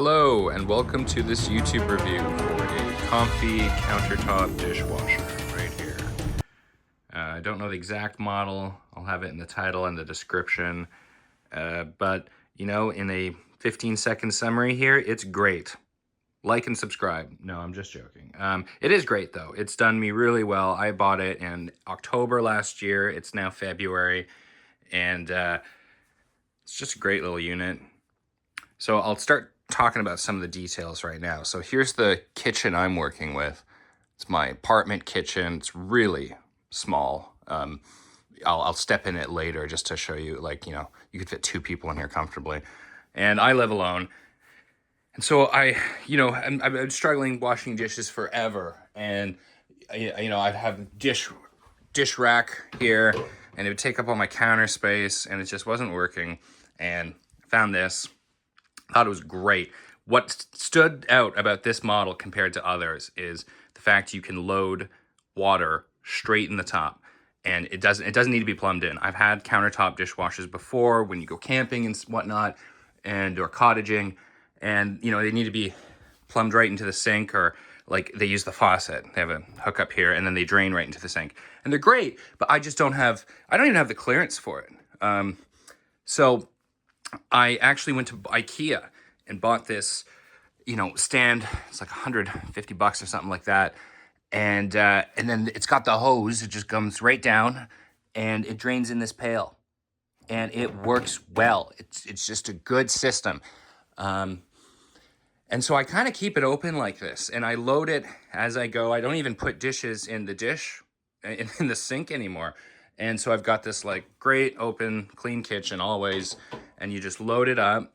Hello and welcome to this YouTube review for a Comfee countertop dishwasher right here. I don't know the exact model. I'll have it in the title and the description. But you know, in a 15-second summary here, it's great. Like and subscribe. No, I'm just joking. It is great though. It's done me really well. I bought it in October last year. It's now February, and it's just a great little unit. So I'll start talking about some of the details right now. So here's the kitchen I'm working with. It's my apartment kitchen. It's really small. I'll step in it later just to show you, like, you know, you could fit 2 people in here comfortably. And I live alone. And so I've been struggling washing dishes forever. And, I'd have dish rack here, and it would take up all my counter space, and it just wasn't working. And I found this. Thought it was great. What stood out about this model compared to others is the fact you can load water straight in the top, and it doesn't need to be plumbed in. I've had countertop dishwashers before when you go camping and whatnot, or cottaging, and they need to be plumbed right into the sink, or like they use the faucet. They have a hookup here, and then they drain right into the sink, and they're great. But I don't even have the clearance for it. So I actually went to IKEA and bought this, stand. It's like $150 or something like that. And then it's got the hose. It just comes right down and it drains in this pail. And it works well. It's just a good system. And so I kind of keep it open like this, and I load it as I go. I don't even put dishes in the sink anymore. And so I've got this like great open, clean kitchen always, and you just load it up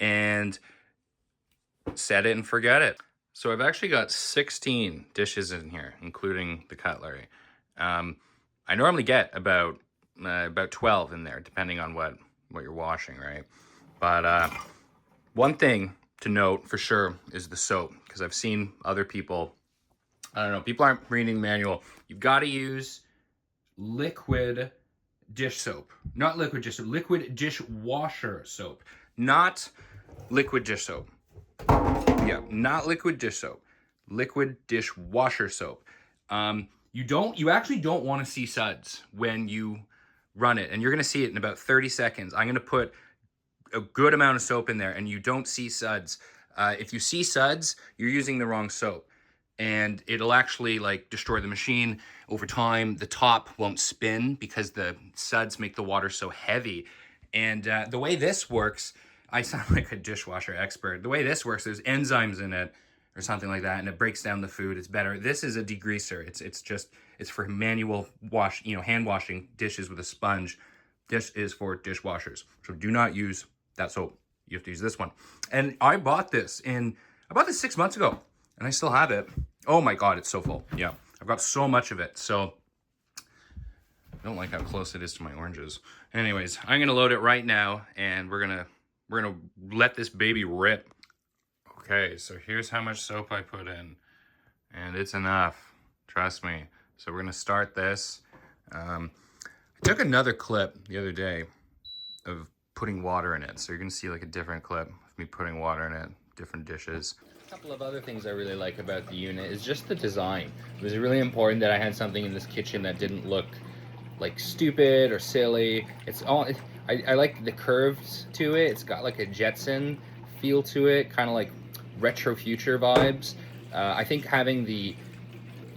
and set it and forget it. So I've actually got 16 dishes in here, including the cutlery. I normally get about 12 in there, depending on what you're washing, right? But one thing to note for sure is the soap, because I've seen other people, I don't know, people aren't reading the manual. You've got to use liquid dish soap. Not liquid dish soap, liquid dishwasher soap. Not liquid dish soap. Yeah, not liquid dish soap. Liquid dishwasher soap. You actually don't want to see suds when you run it, and you're going to see it in about 30 seconds. I'm going to put a good amount of soap in there, and you don't see suds. If you see suds, you're using the wrong soap, and it'll actually like destroy the machine over time. The top won't spin because the suds make the water so heavy. And the way this works, I sound like a dishwasher expert. The way this works, there's enzymes in it or something like that, and it breaks down the food. It's better. This is a degreaser. It's for manual wash, hand washing dishes with a sponge. This is for dishwashers. So do not use that soap. You have to use this one. And I bought this 6 months ago, and I still have it. Oh my God, it's so full. Yeah, I've got so much of it. So I don't like how close it is to my oranges. Anyways, I'm gonna load it right now, and we're gonna let this baby rip. Okay, so here's how much soap I put in, and it's enough. Trust me. So we're gonna start this. I took another clip the other day of putting water in it, so you're gonna see like a different clip of me putting water in it, different dishes. A couple of other things I really like about the unit is just the design. It was really important that I had something in this kitchen that didn't look like stupid or silly. I like the curves to it. It's got like a Jetson feel to it, kind of like retro future vibes. I think having the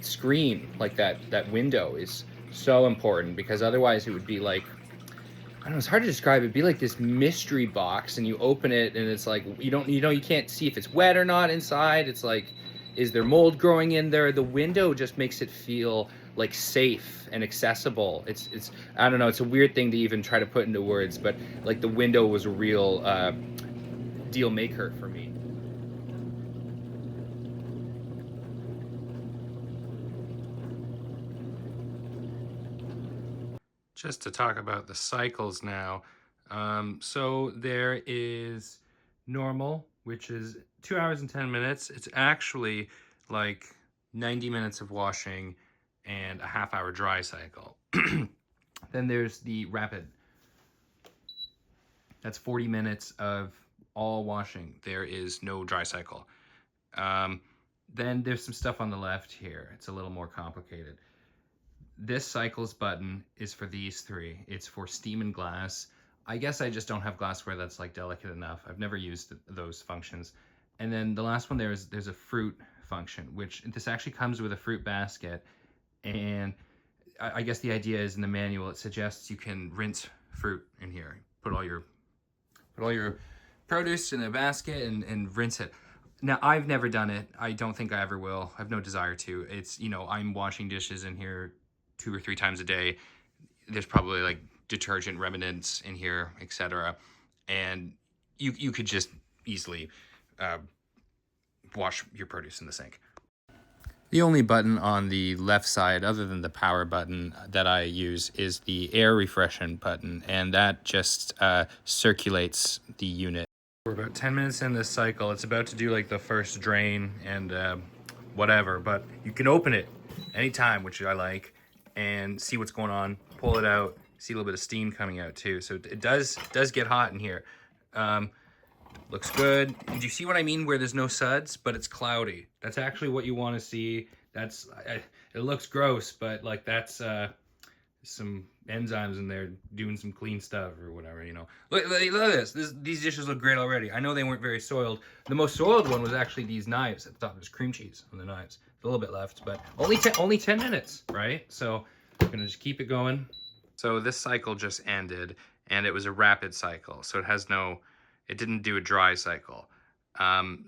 screen like that window is so important, because otherwise it would be like, I don't know, it's hard to describe. It'd be like this mystery box, and you open it and it's like you can't see if it's wet or not inside. It's like, is there mold growing in there? The window just makes it feel like safe and accessible. It's I don't know, it's a weird thing to even try to put into words, but like the window was a real deal maker for me. Just to talk about the cycles now. So there is normal, which is 2 hours and 10 minutes. It's actually like 90 minutes of washing and a half-hour dry cycle. Then there's the rapid. That's 40 minutes of all washing. There is no dry cycle. Then there's some stuff on the left here. It's a little more complicated. This cycles button is for these three. It's for steam and glass. I guess I just don't have glassware that's like delicate enough. I've never used those functions. And then the last one there's a fruit function, which this actually comes with a fruit basket. And I guess the idea is in the manual, it suggests you can rinse fruit in here. Put all your produce in a basket and rinse it. Now, I've never done it. I don't think I ever will. I have no desire to. It's, I'm washing dishes in here 2 or 3 times a day. There's probably like detergent remnants in here, etc. And you could just easily wash your produce in the sink. The only button on the left side, other than the power button that I use, is the air refreshment button, and that just circulates the unit. We're about 10 minutes in this cycle. It's about to do like the first drain and whatever, but you can open it anytime, which I like, and see what's going on, pull it out, see a little bit of steam coming out too. So it does get hot in here. Looks good. Do you see what I mean where there's no suds, but it's cloudy? That's actually what you want to see. It looks gross, but like that's some enzymes in there doing some clean stuff or whatever, Look at this. These dishes look great already. I know they weren't very soiled. The most soiled one was actually these knives. I thought there's cream cheese on the knives. A little bit left, but only 10 minutes, right? So I'm gonna just keep it going. So this cycle just ended, and it was a rapid cycle. So it didn't do a dry cycle.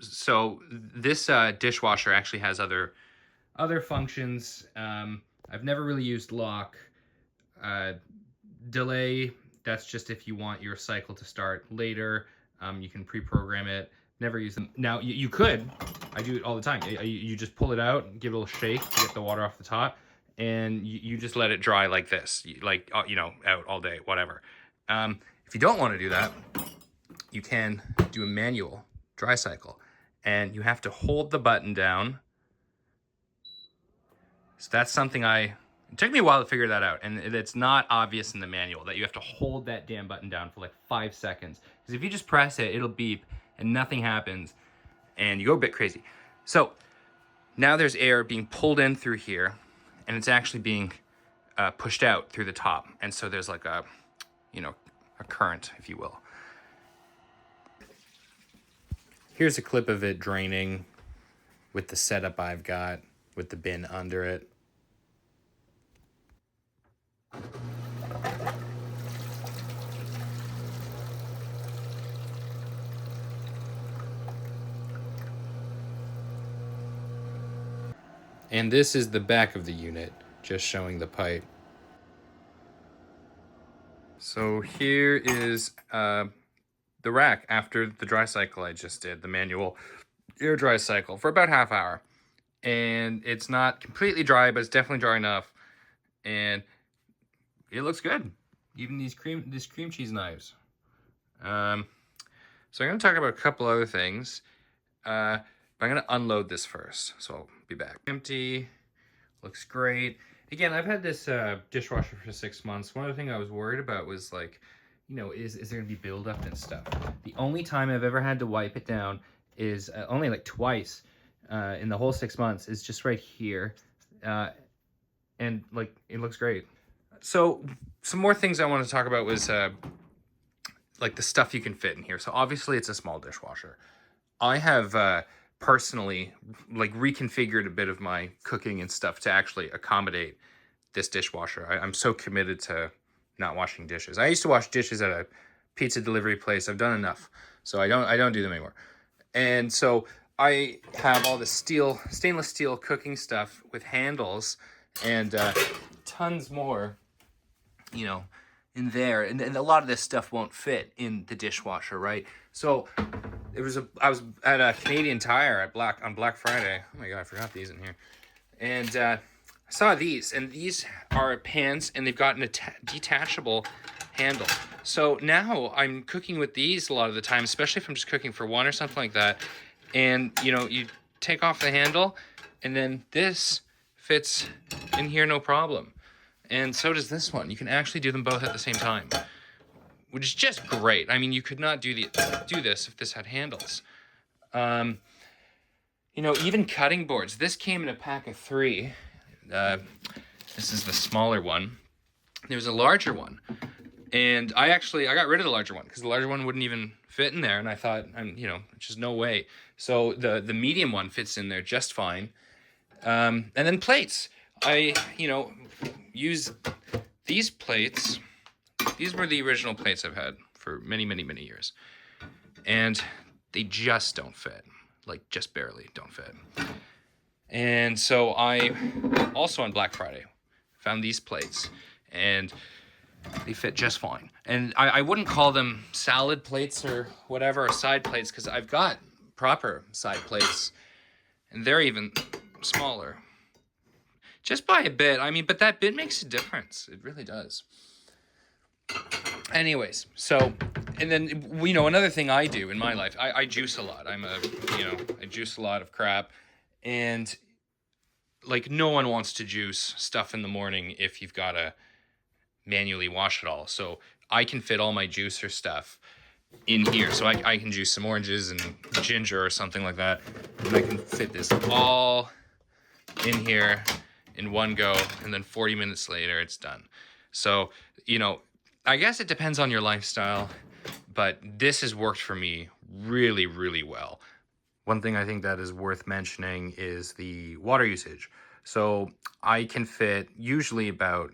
So this dishwasher actually has other functions. I've never really used lock. Delay, that's just if you want your cycle to start later. You can pre-program it. Never use them. Now, you could. I do it all the time. You just pull it out, give it a little shake to get the water off the top, and you just let it dry like this. Out all day, whatever. If you don't want to do that, you can do a manual dry cycle, and you have to hold the button down. So that's something it took me a while to figure that out, and it's not obvious in the manual that you have to hold that damn button down for like 5 seconds. Because if you just press it, it'll beep and nothing happens, and you go a bit crazy. So now there's air being pulled in through here, and it's actually being pushed out through the top. And so there's like a current, if you will. Here's a clip of it draining with the setup I've got with the bin under it. And this is the back of the unit, just showing the pipe. So here is the rack after the dry cycle I just did, the manual air dry cycle for about half hour. And it's not completely dry, but it's definitely dry enough. And it looks good. Even these cream cheese knives. So I'm gonna talk about a couple other things. But I'm gonna unload this first, so I'll be back. Empty, looks great. Again, I've had this dishwasher for 6 months. One of the things I was worried about was like, is there gonna be buildup and stuff? The only time I've ever had to wipe it down is only like twice in the whole 6 months. Is just right here, and like it looks great. So some more things I want to talk about was like the stuff you can fit in here. So obviously it's a small dishwasher. I have personally like reconfigured a bit of my cooking and stuff to actually accommodate this dishwasher. I'm so committed to not washing dishes. I used to wash dishes at a pizza delivery place. I've done enough, so I don't do them anymore. And so I have all this stainless steel cooking stuff with handles and tons more, in there. And a lot of this stuff won't fit in the dishwasher, right? So I was at a Canadian Tire on Black Friday. Oh my God, I forgot these in here. And I saw these, and these are pans, and they've got a detachable handle. So now I'm cooking with these a lot of the time, especially if I'm just cooking for one or something like that. And, you take off the handle, and then this fits in here no problem. And so does this one. You can actually do them both at the same time, which is just great. I mean, you could not do this if this had handles. You know, even cutting boards. This came in a pack of 3. This is the smaller one. There's a larger one. And I got rid of the larger one because the larger one wouldn't even fit in there. And I thought, you know, just no way. So the medium one fits in there just fine. And then plates. I, you know, use these plates. These were the original plates I've had for many, many, many years. And they just don't fit. Like, just barely don't fit. And so I, also on Black Friday, found these plates. And they fit just fine. And I wouldn't call them salad plates or whatever, or side plates, because I've got proper side plates. And they're even smaller. Just by a bit. I mean, but that bit makes a difference. It really does. Anyways, so, and then, you know, another thing I do in my life, I juice a lot. I juice a lot of crap. And, like, no one wants to juice stuff in the morning if you've got to manually wash it all. So I can fit all my juicer stuff in here. So I can juice some oranges and ginger or something like that. And I can fit this all in here in one go. And then 40 minutes later, it's done. So, you know, I guess it depends on your lifestyle, but this has worked for me really, really well. One thing I think that is worth mentioning is the water usage. So I can fit usually about,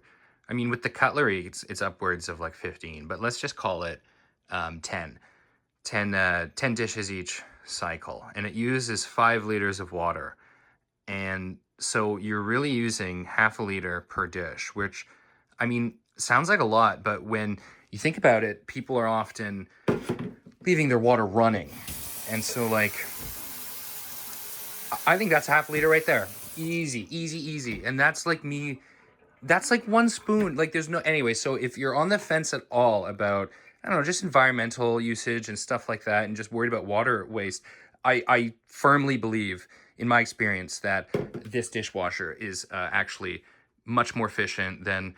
I mean, with the cutlery, it's upwards of like 15, but let's just call it 10 dishes each cycle. And it uses 5 liters of water. And so you're really using half a liter per dish, which, I mean, sounds like a lot, but when you think about it, people are often leaving their water running. And so, like, I think that's half a liter right there. Easy, easy, easy. And that's like me, that's like 1 spoon. Like, there's no, anyway, so if you're on the fence at all about, I don't know, just environmental usage and stuff like that, and just worried about water waste, I firmly believe, in my experience, that this dishwasher is actually much more efficient than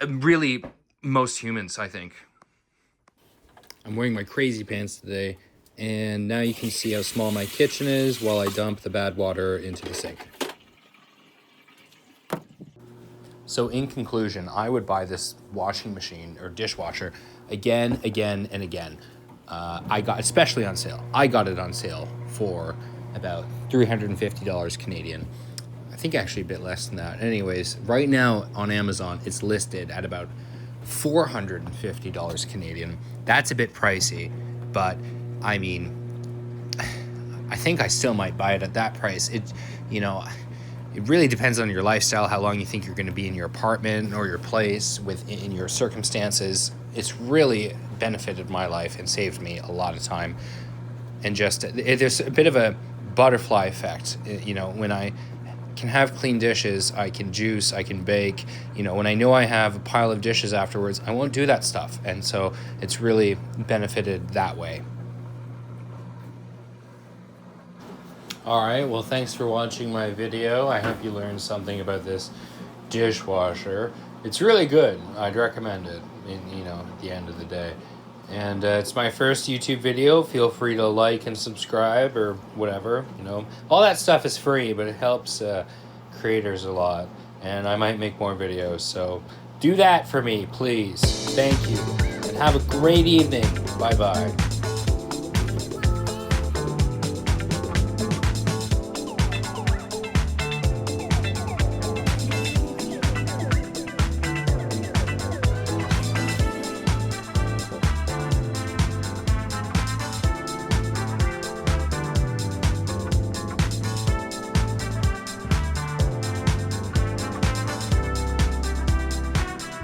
really most humans, I think. I'm wearing my crazy pants today, and now you can see how small my kitchen is while I dump the bad water into the sink. So in conclusion, I would buy this washing machine or dishwasher again, and again. Especially on sale. I got it on sale for about $350 Canadian. I think actually a bit less than that. Anyways, right now on Amazon, it's listed at about $450 Canadian. That's a bit pricey, but I mean, I think I still might buy it at that price. It really depends on your lifestyle, how long you think you're going to be in your apartment or your place in your circumstances. It's really benefited my life and saved me a lot of time. And just, there's a bit of a butterfly effect. You know, when I can have clean dishes, I can juice, I can bake. You know, when I know I have a pile of dishes afterwards, I won't do that stuff. And so it's really benefited that way. All right, well, thanks for watching my video. I hope you learned something about this dishwasher. It's really good. I'd recommend it, at the end of the day. And it's my first YouTube video. Feel free to like and subscribe or whatever, All that stuff is free, but it helps creators a lot. And I might make more videos, so do that for me, please. Thank you. And have a great evening. Bye-bye.